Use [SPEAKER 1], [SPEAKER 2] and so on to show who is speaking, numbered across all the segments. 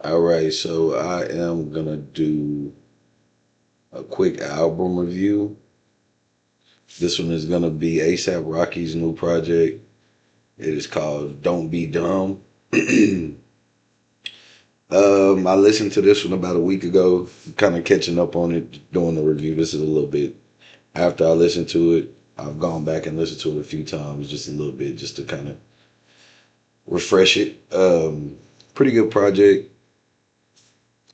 [SPEAKER 1] All right, so I am gonna do a quick album review. This one is gonna be ASAP Rocky's new project. It is called "Don't Be Dumb." I listened to this one about a week ago, kind of catching up on it, doing the review. This is a little bit after I listened to it. I've gone back and listened to it a few times, just a little bit, just to kind of refresh it. Pretty good project.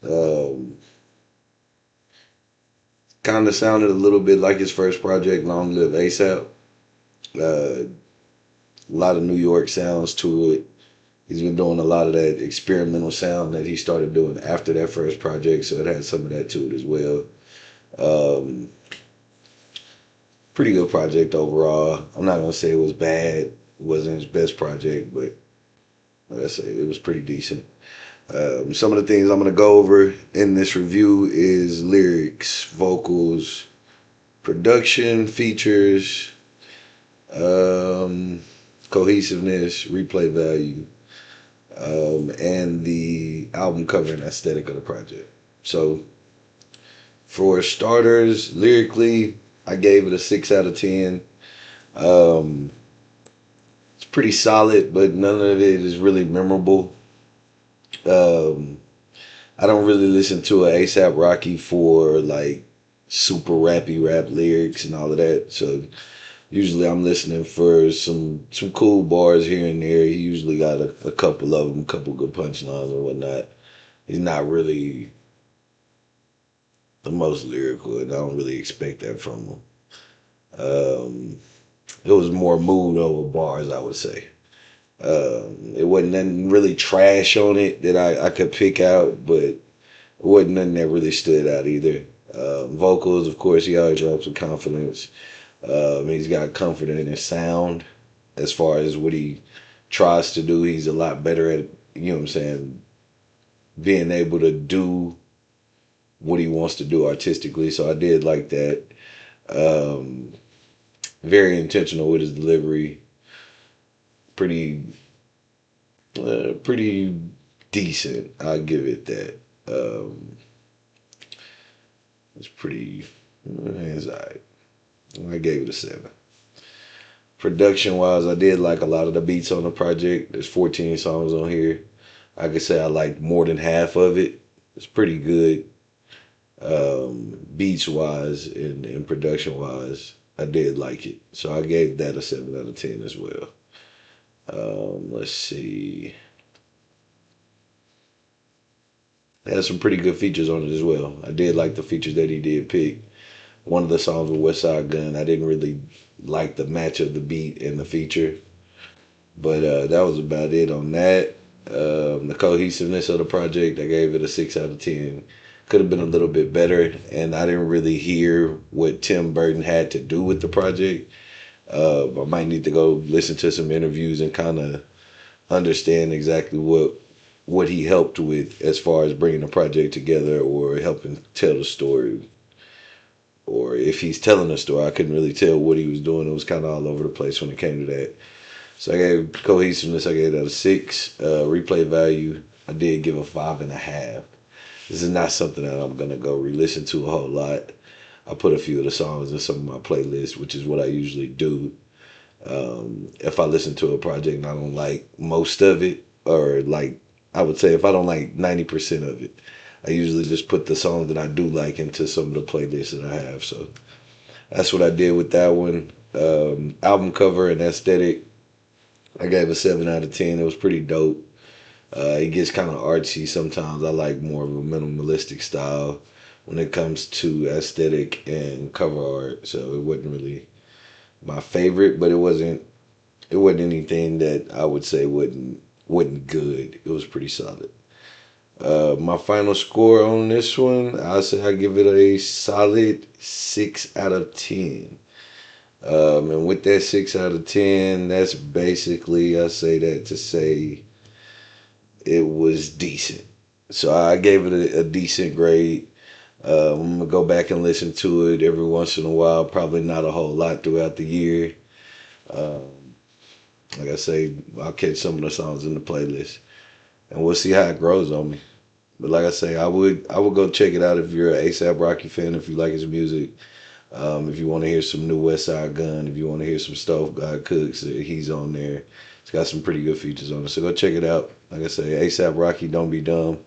[SPEAKER 1] Um, Kind of sounded a little bit like his first project, Long Live ASAP. A lot of New York sounds to it. He's been doing a lot of that experimental sound that he started doing after that first project, so it had some of that to it as well. Um, Pretty good project overall. I'm not gonna say it was bad. It wasn't his best project, but like I say, it was pretty decent. Some of the things I'm gonna go over in this review is lyrics, vocals, production, features, um, cohesiveness, replay value, and the album cover and aesthetic of the project. So, for starters, lyrically, I gave it a 6 out of 10. Um, it's pretty solid, but none of it is really memorable. Um, I don't really listen to a ASAP Rocky for like super rappy rap lyrics and all of that. So usually I'm listening for some cool bars here and there. He usually got a couple of them, a couple good punchlines and whatnot. He's not really the most lyrical, and I don't really expect that from him. Um, it was more mood over bars, I would say. It wasn't nothing really trash on it that I could pick out, but it wasn't nothing that really stood out either. Vocals, of course, he always raps with confidence. He's got confidence in his sound as far as what he tries to do. He's a lot better at, you know what I'm saying, being able to do what he wants to do artistically. So I did like that. Um, Very intentional with his delivery. Pretty, pretty decent. I'll give it that. It's pretty. It's alright. I gave it a 7. Production wise, I did like a lot of the beats on the project. There's 14 songs on here. I could say I like more than half of it. It's pretty good. Beats wise and production wise, I did like it. So I gave that a 7 out of 10 as well. Let's see. It has some pretty good features on it as well. I did like the features that he did pick. One of the songs with WestsideGunn, I didn't really like the match of the beat and the feature, but that was about it on that. The cohesiveness of the project, I gave it a 6 out of 10. Could have been a little bit better, and I didn't really hear what Tim Burton had to do with the project. I might need to go listen to some interviews and kind of understand exactly what he helped with as far as bringing the project together or helping tell the story, or if he's telling a story. I couldn't really tell what he was doing. It was kind of all over the place when it came to that. So I gave cohesiveness, I gave that a 6. Replay value, I did give a 5.5. This is not something that I'm gonna go re-listen to a whole lot. I put a few of the songs in some of my playlists, which is what I usually do. If I listen to a project and I don't like most of it, or like I would say if I don't like 90% of it, I usually just put the songs that I do like into some of the playlists that I have. So that's what I did with that one. Album cover and aesthetic, I gave a 7 out of 10. It was pretty dope. It gets kind of artsy sometimes. I like more of a minimalistic style when it comes to aesthetic and cover art. So it wasn't really my favorite, but it wasn't anything that I would say wasn't good. It was pretty solid. My final score on this one, I say I give it a solid 6 out of 10. And with that 6 out of 10, that's basically, I say that to say it was decent. So I gave it a decent grade. I'm gonna go back and listen to it every once in a while. Probably not a whole lot throughout the year. Um, like I say, I'll catch some of the songs in the playlist, and we'll see how it grows on me. But like I say, I would go check it out if you're an ASAP Rocky fan, if you like his music. If you want to hear some new West Side Gun, if you want to hear some Stove God Cooks, he's on there. It's got some pretty good features on it. So go check it out. Like I say, ASAP Rocky, don't be dumb.